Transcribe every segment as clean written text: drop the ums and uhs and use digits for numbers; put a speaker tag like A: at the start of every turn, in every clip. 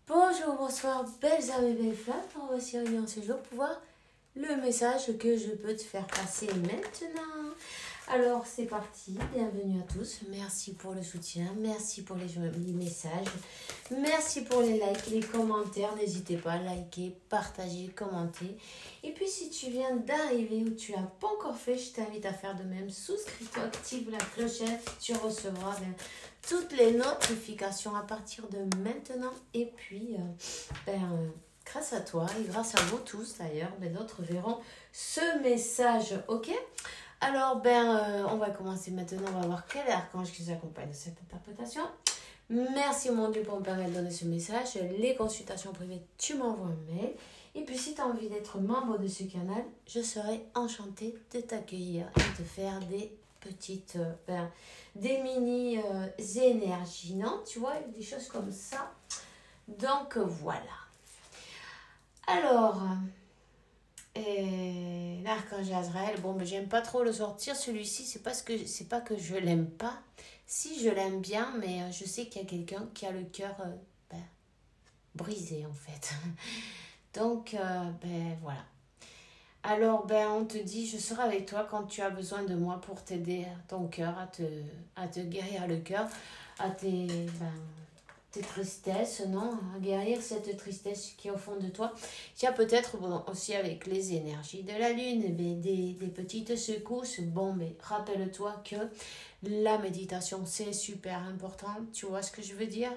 A: Bonjour, bonsoir, belles âmes et belles femmes. On va s'y réunir ce jour pour voir le message que je peux te faire passer maintenant. Alors, c'est parti. Bienvenue à tous. Merci pour le soutien. Merci pour les jolis messages. Merci pour les likes, les commentaires. N'hésitez pas à liker, partager, commenter. Et puis, si tu viens d'arriver ou tu l'as pas encore fait, je t'invite à faire de même. Souscris-toi, active la clochette. Tu recevras toutes les notifications à partir de maintenant. Et puis, grâce à toi et grâce à vous tous d'ailleurs, d'autres verront ce message, ok? Alors, on va commencer maintenant. On va voir quel archange qui nous accompagne de cette interprétation. Merci mon Dieu pour me permettre de donner ce message. Les consultations privées, tu m'envoies un mail. Et puis, si tu as envie d'être membre de ce canal, je serai enchantée de t'accueillir et de faire des petites, des mini énergies, non? Tu vois, des choses comme ça. Donc, voilà. Alors, l'archange Azraël, j'aime pas trop le sortir, celui-ci, c'est pas que je l'aime pas. Si, je l'aime bien, mais je sais qu'il y a quelqu'un qui a le cœur brisé, en fait. Donc, voilà. Alors, on te dit, je serai avec toi quand tu as besoin de moi pour t'aider ton cœur, à te guérir le cœur, à tes tristesses, non? À guérir cette tristesse qui est au fond de toi. Il y a peut-être aussi avec les énergies de la lune, des petites secousses. Rappelle-toi que la méditation, c'est super important. Tu vois ce que je veux dire?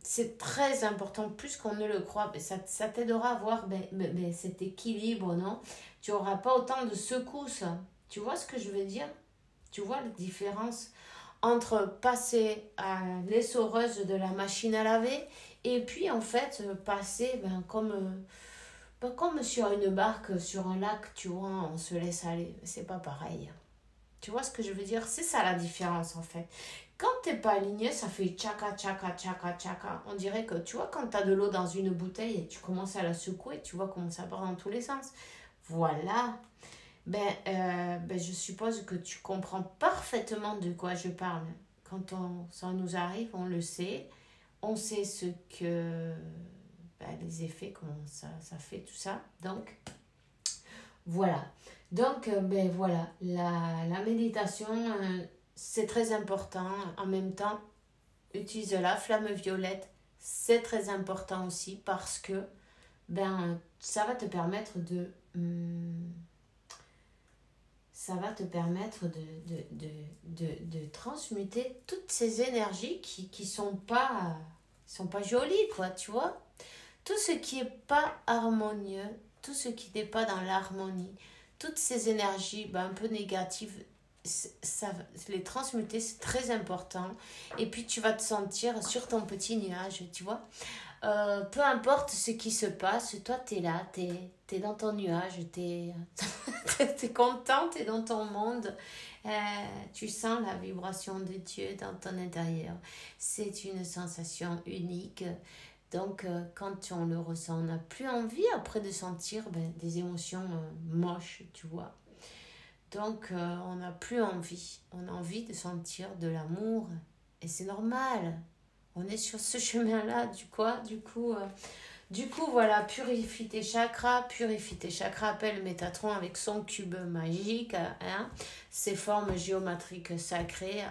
A: C'est très important, plus qu'on ne le croit. Ça t'aidera à avoir cet équilibre, non? Tu n'auras pas autant de secousses. Tu vois ce que je veux dire? Tu vois la différence entre passer à l'essoreuse de la machine à laver et puis en fait passer comme sur une barque, sur un lac, tu vois, on se laisse aller. C'est pas pareil. Tu vois ce que je veux dire? C'est ça la différence en fait. Quand t'es pas aligné, ça fait tchaka, tchaka, tchaka, tchaka. On dirait que, tu vois, quand tu as de l'eau dans une bouteille et tu commences à la secouer, tu vois comment ça part dans tous les sens. Voilà. Je suppose que tu comprends parfaitement de quoi je parle. Quand ça nous arrive, on le sait. On sait ce que... les effets, comment ça fait, tout ça. Donc, voilà. Donc, voilà. La méditation, c'est très important. En même temps, utilise la flamme violette. C'est très important aussi parce que, ça va te permettre de... ça va te permettre de transmuter toutes ces énergies qui sont pas jolies, quoi, tu vois. Tout ce qui est pas harmonieux, tout ce qui n'est pas dans l'harmonie, toutes ces énergies un peu négatives, les transmuter, c'est très important. Et puis, tu vas te sentir sur ton petit nuage, tu vois. Peu importe ce qui se passe, toi, tu es là, tu es dans ton nuage, tu es content, tu es dans ton monde. Tu sens la vibration de Dieu dans ton intérieur. C'est une sensation unique. Donc, quand on le ressent, on n'a plus envie après de sentir des émotions moches, tu vois. Donc, on n'a plus envie. On a envie de sentir de l'amour. Et c'est normal. On est sur ce chemin-là, du coup, voilà, purifie tes chakras. Appelle Métatron avec son cube magique, ses formes géométriques sacrées.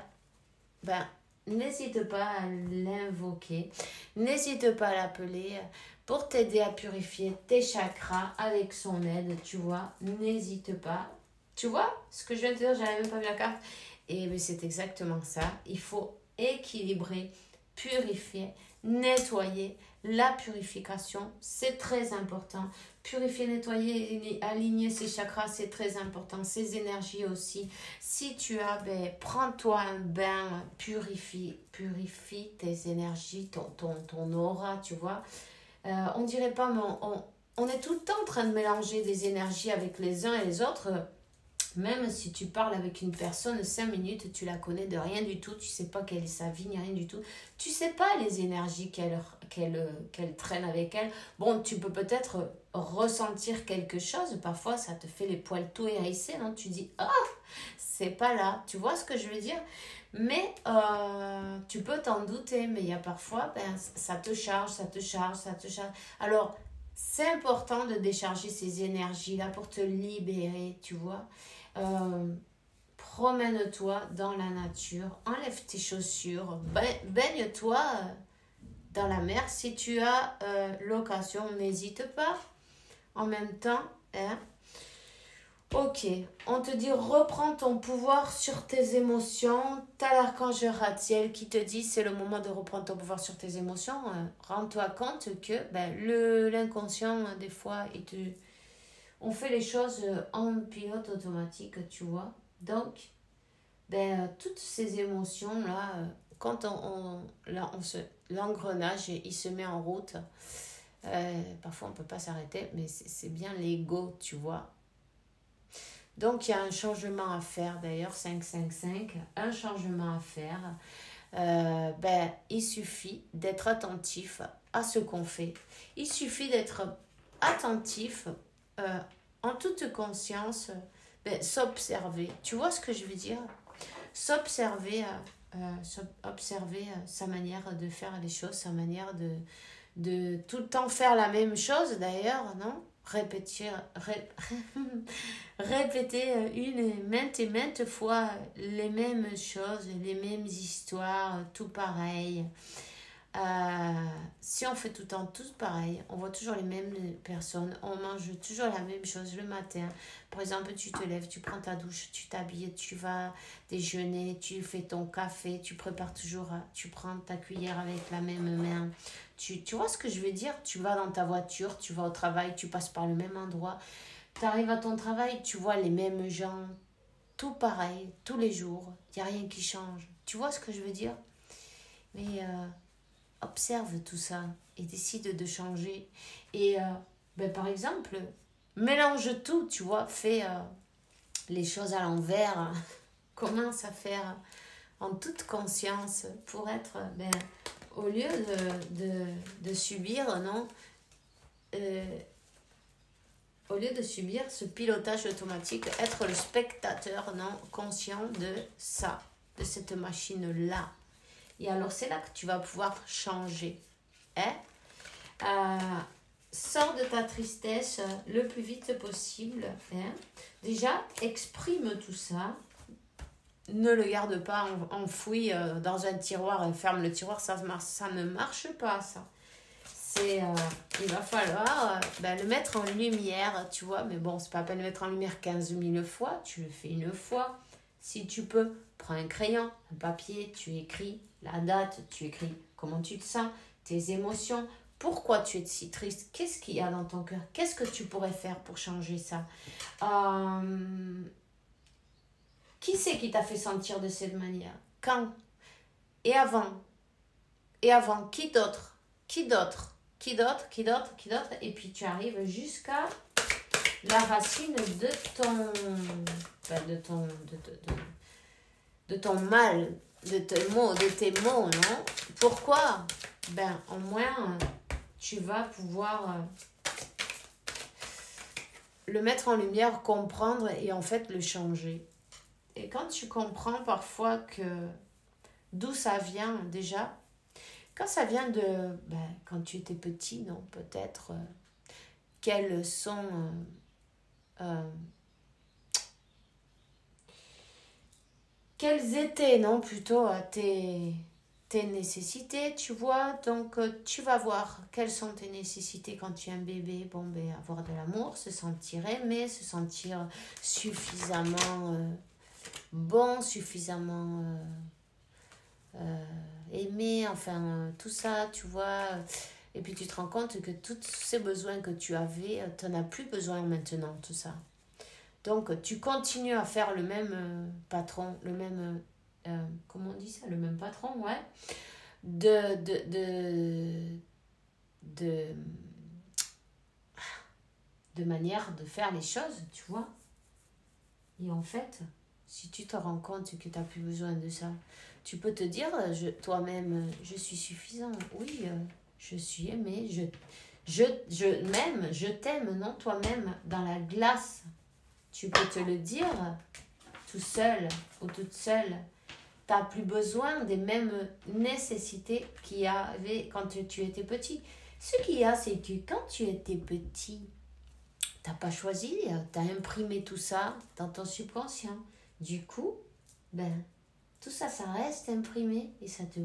A: N'hésite pas à l'invoquer, n'hésite pas à l'appeler pour t'aider à purifier tes chakras avec son aide, tu vois, n'hésite pas. Tu vois ce que je viens de te dire, j'avais même pas vu la carte. Et c'est exactement ça, il faut équilibrer, purifier, nettoyer. La purification, c'est très important. Purifier, nettoyer, aligner ses chakras, c'est très important. Ces énergies aussi. Si tu as, prends-toi un bain, purifie tes énergies, ton aura, tu vois. On dirait pas, mais on est tout le temps en train de mélanger des énergies avec les uns et les autres. Même si tu parles avec une personne 5 minutes, tu la connais de rien du tout, tu sais pas quelle est sa vie, ni rien du tout. Tu sais pas les énergies qu'elle traîne avec elle. Tu peux peut-être ressentir quelque chose, parfois ça te fait les poils tout hérissés, non? Tu dis, c'est pas là, tu vois ce que je veux dire? Mais tu peux t'en douter, mais il y a parfois, ben, ça te charge, ça te charge, ça te charge. Alors, c'est important de décharger ces énergies-là pour te libérer, tu vois. Promène-toi dans la nature, enlève tes chaussures, baigne-toi dans la mer. Si tu as l'occasion, n'hésite pas. En même temps, hein. Ok, on te dit reprends ton pouvoir sur tes émotions. T'as l'archange Ratziel qui te dit c'est le moment de reprendre ton pouvoir sur tes émotions. Rends-toi compte que ben, l'inconscient, des fois, on fait les choses en pilote automatique, tu vois. Donc, ben, toutes ces émotions-là, quand l'engrenage, il se met en route, parfois on ne peut pas s'arrêter, mais c'est bien l'ego, tu vois. Donc, il y a un changement à faire, d'ailleurs, 555, un changement à faire. Ben, il suffit d'être attentif à ce qu'on fait. Il suffit d'être attentif en toute conscience, ben, s'observer. Tu vois ce que je veux dire? S'observer, observer sa manière de faire les choses, sa manière de tout le temps faire la même chose, d'ailleurs, non? Répéter maintes et maintes fois les mêmes choses, les mêmes histoires, tout pareil. Si on fait tout le temps tout pareil, on voit toujours les mêmes personnes, on mange toujours la même chose le matin. Par exemple, tu te lèves, tu prends ta douche, tu t'habilles, tu vas déjeuner, tu fais ton café, tu prépares toujours, tu prends ta cuillère avec la même main. Tu vois ce que je veux dire? Tu vas dans ta voiture, tu vas au travail, tu passes par le même endroit. Tu arrives à ton travail, tu vois les mêmes gens, tout pareil, tous les jours. Il n'y a rien qui change. Tu vois ce que je veux dire? Mais observe tout ça et décide de changer. Et ben, par exemple, mélange tout, tu vois, fais les choses à l'envers. Commence à faire en toute conscience pour être, ben, au lieu de subir, non, au lieu de subir ce pilotage automatique, être le spectateur, non, conscient de ça, de cette machine-là. Et alors, c'est là que tu vas pouvoir changer. Hein? Sors de ta tristesse le plus vite possible. Hein? Déjà, exprime tout ça. Ne le garde pas enfoui dans un tiroir et ferme le tiroir. Ça ne marche pas, ça. Il va falloir ben, le mettre en lumière, tu vois. Mais bon, c'est pas à peine de le mettre en lumière 15 000 fois. Tu le fais une fois. Si tu peux, prends un crayon, un papier, tu écris la date, tu écris comment tu te sens, tes émotions, pourquoi tu es si triste, qu'est-ce qu'il y a dans ton cœur, qu'est-ce que tu pourrais faire pour changer ça. Qui c'est qui t'a fait sentir de cette manière? Quand? Et avant? Qui d'autre? Et puis tu arrives jusqu'à la racine de ton mal, de tes mots, non? Pourquoi? Ben, au moins, tu vas pouvoir le mettre en lumière, comprendre et en fait le changer. Et quand tu comprends parfois que d'où ça vient déjà, quand ça vient de, ben, quand tu étais petit, non, peut-être, quelles sont quelles étaient, non, plutôt tes nécessités, tu vois. Donc, tu vas voir quelles sont tes nécessités quand tu es un bébé. Bon, ben, avoir de l'amour, se sentir aimé, se sentir suffisamment bon, suffisamment aimé, enfin, tout ça, tu vois. Et puis, tu te rends compte que tous ces besoins que tu avais, tu n'en as plus besoin maintenant, tout ça. Donc, tu continues à faire le même patron, le même, comment on dit ça, le même patron, ouais, de manière de faire les choses, tu vois. Et en fait, si tu te rends compte que tu n'as plus besoin de ça, tu peux te dire, toi-même, je suis suffisant, oui, je suis aimé, je t'aime, non, toi-même, dans la glace. Tu peux te le dire tout seul ou toute seule. tu n'as plus besoin des mêmes nécessités qu'il y avait quand tu étais petit. Ce qu'il y a, c'est que quand tu étais petit, tu n'as pas choisi, tu as imprimé tout ça dans ton subconscient. Du coup, ben, tout ça, ça reste imprimé et ça te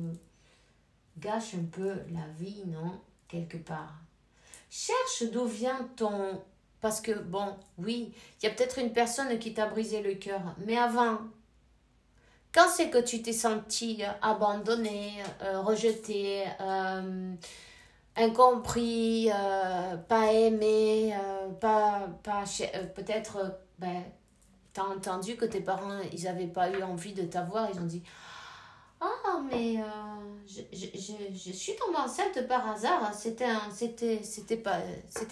A: gâche un peu la vie, non? Quelque part. Cherche d'où vient ton... Parce que, bon, oui, il y a peut-être une personne qui t'a brisé le cœur. Mais avant, quand c'est que tu t'es senti abandonné, rejeté, incompris, pas aimé, peut-être, ben, t'as entendu que tes parents, ils n'avaient pas eu envie de t'avoir, ils ont dit, ah, mais je suis tombée enceinte par hasard. Hein. C'était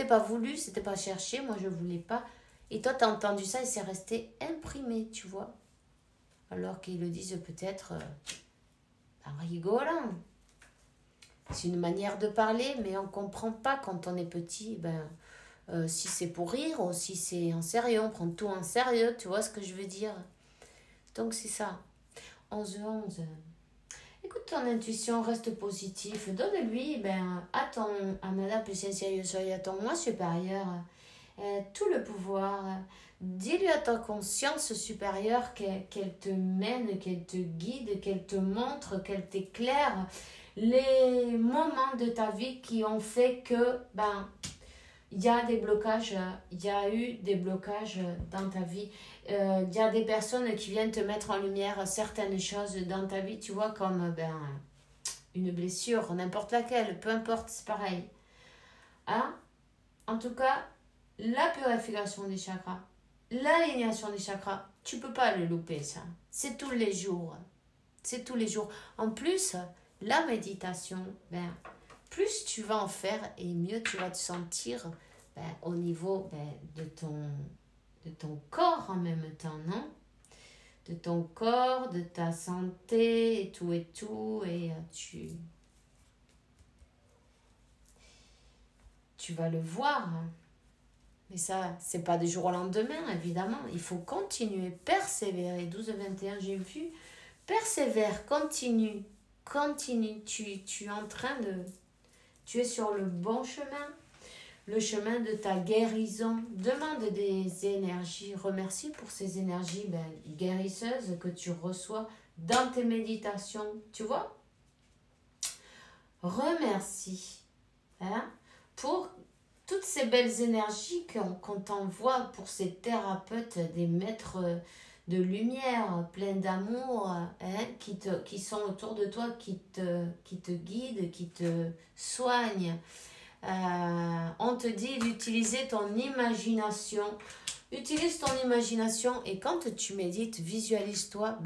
A: pas voulu, c'était pas cherché. Moi, je voulais pas. Et toi, t'as entendu ça et c'est resté imprimé, tu vois. Alors qu'ils le disent peut-être en rigolant. C'est une manière de parler, mais on comprend pas quand on est petit. Si c'est pour rire ou si c'est en sérieux, on prend tout en sérieux. Tu vois ce que je veux dire? Donc, c'est ça. 11-11. Écoute ton intuition, reste positif. Donne-lui à Madame Puissance à ton moi supérieur tout le pouvoir. Dis-lui à ta conscience supérieure qu'elle te mène, qu'elle te guide, qu'elle te montre, qu'elle t'éclaire les moments de ta vie qui ont fait que il y a des blocages, il y a eu des blocages dans ta vie. Il y a des personnes qui viennent te mettre en lumière certaines choses dans ta vie, tu vois, comme une blessure, n'importe laquelle, peu importe, c'est pareil. Hein? En tout cas, la purification des chakras, l'alignation des chakras, tu peux pas le louper, ça. C'est tous les jours. C'est tous les jours. En plus, la méditation, plus tu vas en faire et mieux tu vas te sentir au niveau de ton corps en même temps, non? De ton corps, de ta santé et tout, et tu vas le voir. Mais ça, c'est pas du jour au lendemain, évidemment. Il faut continuer, persévérer. 12-21, j'ai vu. Persévère, continue. Tu es en train de... Tu es sur le bon chemin. Le chemin de ta guérison. Demande des énergies. Remercie pour ces énergies guérisseuses que tu reçois dans tes méditations. Tu vois? Remercie pour toutes ces belles énergies qu'on t'envoie, pour ces thérapeutes, des maîtres de lumière, pleins d'amour, qui sont autour de toi, qui te guident, qui te soignent. On te dit d'utiliser ton imagination. Utilise ton imagination et quand tu médites, visualise-toi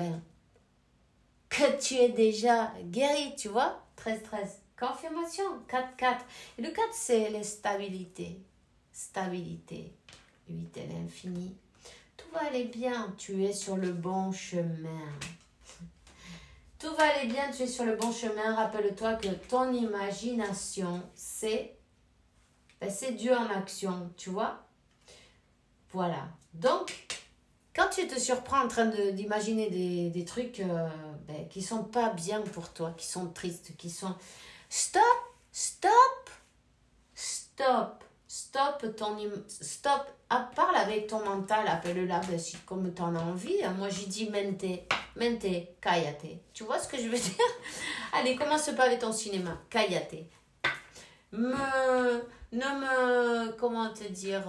A: que tu es déjà guéri, tu vois. 13-13. Confirmation. 4-4. Et le 4, c'est la stabilité. Stabilité. 8 est l'infini. Tout va aller bien. Tu es sur le bon chemin. Tout va aller bien. Tu es sur le bon chemin. Rappelle-toi que ton imagination, c'est Dieu en action, tu vois. Voilà. Donc, quand tu te surprends en train d'imaginer des trucs qui sont pas bien pour toi, qui sont tristes, qui sont... Stop. Parle avec ton mental, appelle-la comme tu en as envie. Moi, j'ai dit mente, cállate. Tu vois ce que je veux dire? Allez, commence pas avec ton cinéma. Cállate. Comment te dire,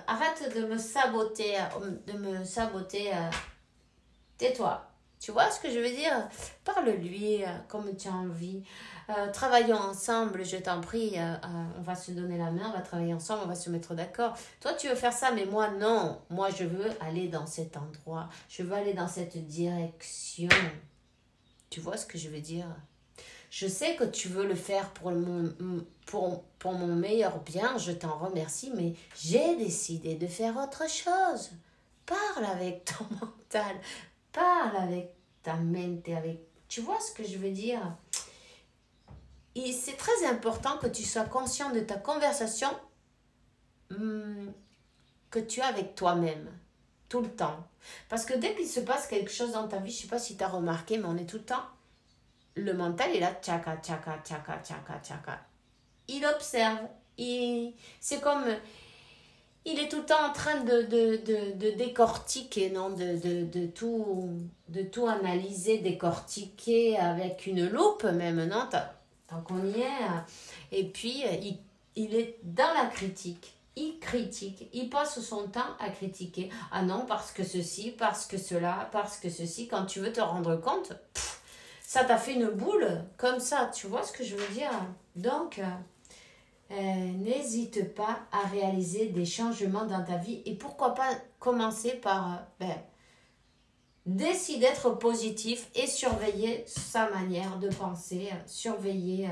A: arrête de me saboter, tais-toi. Tu vois ce que je veux dire? Parle-lui comme tu as envie. Travaillons ensemble, je t'en prie. On va se donner la main, on va travailler ensemble, on va se mettre d'accord. Toi, tu veux faire ça, mais moi, non. Moi, je veux aller dans cet endroit. Je veux aller dans cette direction. Tu vois ce que je veux dire? Je sais que tu veux le faire pour mon meilleur bien, je t'en remercie, mais j'ai décidé de faire autre chose. Parle avec ton mental, parle avec ta mente, tu vois ce que je veux dire? Et c'est très important que tu sois conscient de ta conversation que tu as avec toi-même. tout le temps. Parce que dès qu'il se passe quelque chose dans ta vie, je sais pas si tu as remarqué, mais on est tout le temps, le mental est là, tchaka, tchaka, tchaka, tchaka, tchaka. Il observe, c'est comme, il est tout le temps en train de décortiquer, non, de tout analyser, décortiquer avec une loupe même, non, tant qu'on y est. Et puis, il est dans la critique. Il critique, il passe son temps à critiquer. Ah non, parce que ceci, parce que cela, parce que ceci. Quand tu veux te rendre compte, ça t'a fait une boule comme ça. Tu vois ce que je veux dire? Donc, n'hésite pas à réaliser des changements dans ta vie. Et pourquoi pas commencer par décider d'être positif et surveiller sa manière de penser, surveiller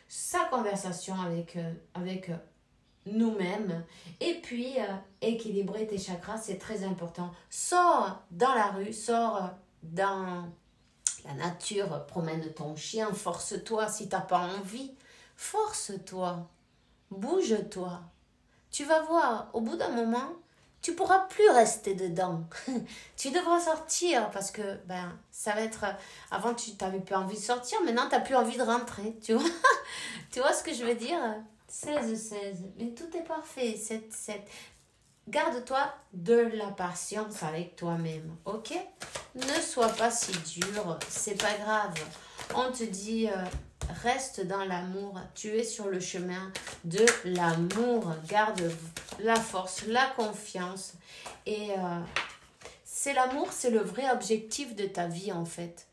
A: sa conversation avec nous-mêmes. Et puis, équilibrer tes chakras, c'est très important. Sors dans la rue, sors dans la nature, promène ton chien, force-toi si tu n'as pas envie. Force-toi, bouge-toi. Tu vas voir, au bout d'un moment, tu pourras plus rester dedans. Tu devras sortir parce que ça va être... Avant, tu n'avais plus envie de sortir, maintenant, tu n'as plus envie de rentrer. Tu vois, tu vois ce que je veux dire? 16. Mais tout est parfait. Garde-toi de la patience avec toi-même, ok? Ne sois pas si dur, c'est pas grave. On te dit, reste dans l'amour. Tu es sur le chemin de l'amour. Garde la force, la confiance. Et c'est l'amour, c'est le vrai objectif de ta vie, en fait.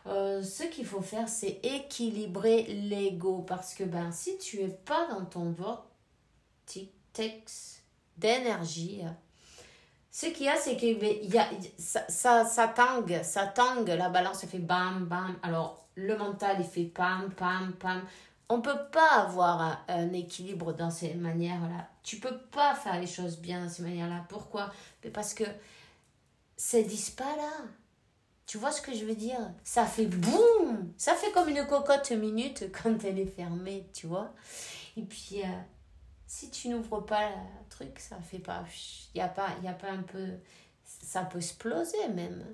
A: Ce qu'il faut faire, c'est équilibrer l'ego. Parce que si tu es pas dans ton vortex d'énergie, ce qu'il y a, c'est que ça tangue, la balance elle fait bam, bam. Alors, le mental, il fait pam, pam, pam. On peut pas avoir un équilibre dans ces manières-là. Tu peux pas faire les choses bien dans ces manières-là. Pourquoi? Parce que c'est disparaît là. Tu vois ce que je veux dire? Ça fait boum! Ça fait comme une cocotte minute quand elle est fermée, tu vois? Et puis, si tu n'ouvres pas le truc, ça fait pas... Il y a pas un peu... Ça peut exploser même.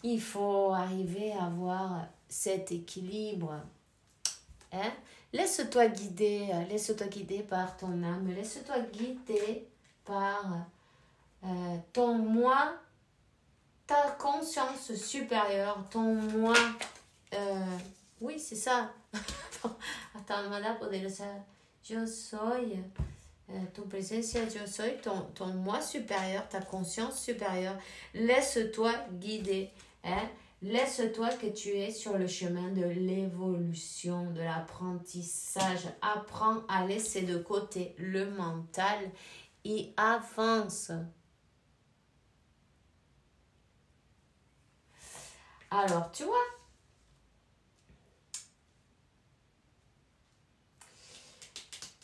A: Il faut arriver à avoir cet équilibre. Hein? Laisse-toi guider par ton âme. Laisse-toi guider par ton moi, ta conscience supérieure, ton moi... oui, c'est ça. Attends, madame, pour dire ça. Je soy, tu presencia, yo soy, ton moi supérieur, ta conscience supérieure. Laisse-toi guider. Hein? Laisse-toi que tu es sur le chemin de l'évolution, de l'apprentissage. Apprends à laisser de côté le mental et avance. Alors, tu vois,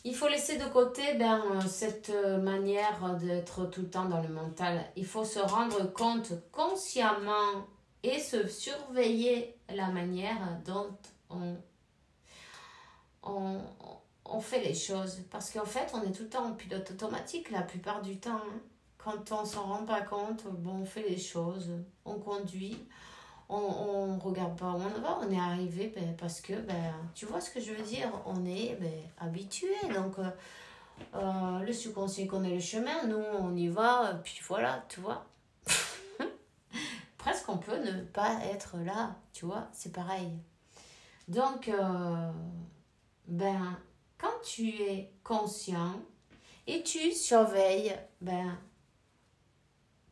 A: il faut laisser de côté cette manière d'être tout le temps dans le mental. Il faut se rendre compte consciemment et se surveiller la manière dont on fait les choses. Parce qu'en fait, on est tout le temps en pilote automatique la plupart du temps. Hein. Quand on s'en rend pas compte, on fait les choses, on conduit. On regarde pas où on va, on est arrivé parce que, tu vois ce que je veux dire, on est habitué. Donc, le subconscient connaît le chemin, nous, on y va, puis voilà, tu vois. Presque, on peut ne pas être là, tu vois, c'est pareil. Donc, quand tu es conscient et tu surveilles,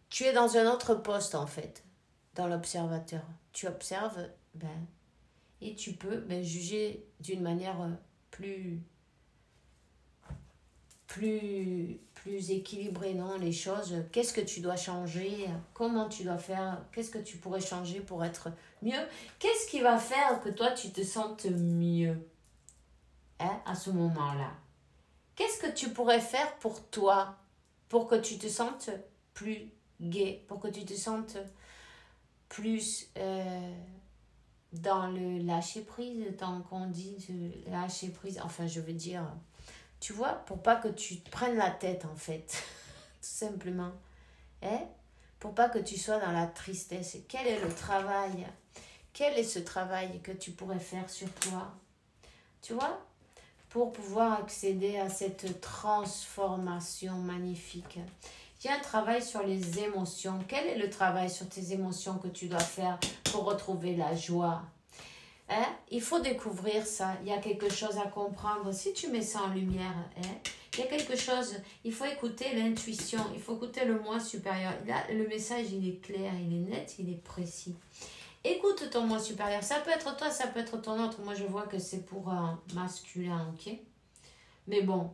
A: tu es dans un autre poste, en fait. Dans l'observateur. Tu observes et tu peux juger d'une manière plus équilibrée, non, les choses. Qu'est-ce que tu dois changer? Comment tu dois faire? Qu'est-ce que tu pourrais changer pour être mieux? Qu'est-ce qui va faire que toi, tu te sentes mieux à ce moment-là? Qu'est-ce que tu pourrais faire pour toi pour que tu te sentes plus gai, pour que tu te sentes plus dans le lâcher prise, tant qu'on dit lâcher prise, enfin je veux dire, tu vois, pour pas que tu te prennes la tête en fait. simplement. Pour pas que tu sois dans la tristesse. Quel est le travail? Quel est ce travail que tu pourrais faire sur toi? Tu vois? Pour pouvoir accéder à cette transformation magnifique. Il y a un travail sur les émotions. Quel est le travail sur tes émotions que tu dois faire pour retrouver la joie? Il faut découvrir ça. Il y a quelque chose à comprendre. Si tu mets ça en lumière, il y a quelque chose. Il faut écouter l'intuition. Il faut écouter le moi supérieur. Là, le message, il est clair, il est net, il est précis. Écoute ton moi supérieur. Ça peut être toi, ça peut être ton autre. Moi, je vois que c'est pour un masculin, ok? Mais bon,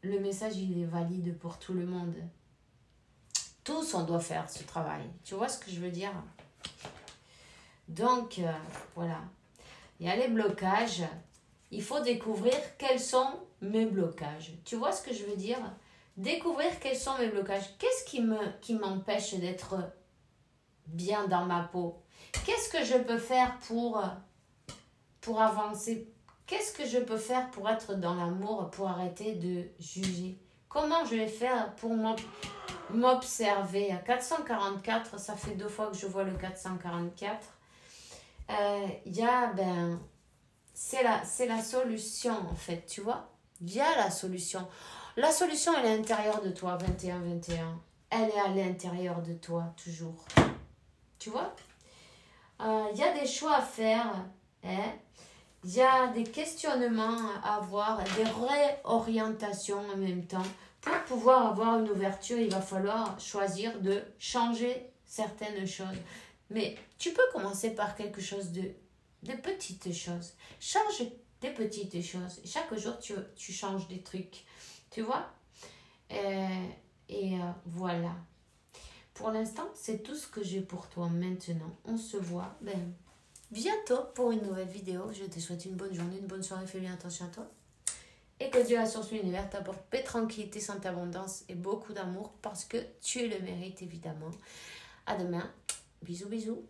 A: le message, il est valide pour tout le monde. Tous, on doit faire ce travail. Tu vois ce que je veux dire? Donc, voilà. Il y a les blocages. Il faut découvrir quels sont mes blocages. Tu vois ce que je veux dire? Découvrir quels sont mes blocages. Qu'est-ce qui m'empêche d'être bien dans ma peau? Qu'est-ce que je peux faire pour avancer? Qu'est-ce que je peux faire pour être dans l'amour, pour arrêter de juger? Comment je vais faire pour m'observer? À 444, ça fait 2 fois que je vois le 444. C'est la solution en fait, tu vois? Il y a la solution. La solution, elle est à l'intérieur de toi, 21-21. Elle est à l'intérieur de toi, toujours. Tu vois? Il y a des choix à faire. Il y a des questionnements à avoir, des réorientations en même temps. Pour pouvoir avoir une ouverture, il va falloir choisir de changer certaines choses. Mais tu peux commencer par quelque chose de petites choses. Change des petites choses. Chaque jour, tu changes des trucs. Tu vois? Voilà. Pour l'instant, c'est tout ce que j'ai pour toi maintenant. On se voit bientôt pour une nouvelle vidéo. Je te souhaite une bonne journée, une bonne soirée. Fais bien attention à toi. Et que Dieu, la source de l'univers, t'apporte paix, tranquillité, santé, abondance et beaucoup d'amour parce que tu le mérites évidemment. À demain. Bisous, bisous.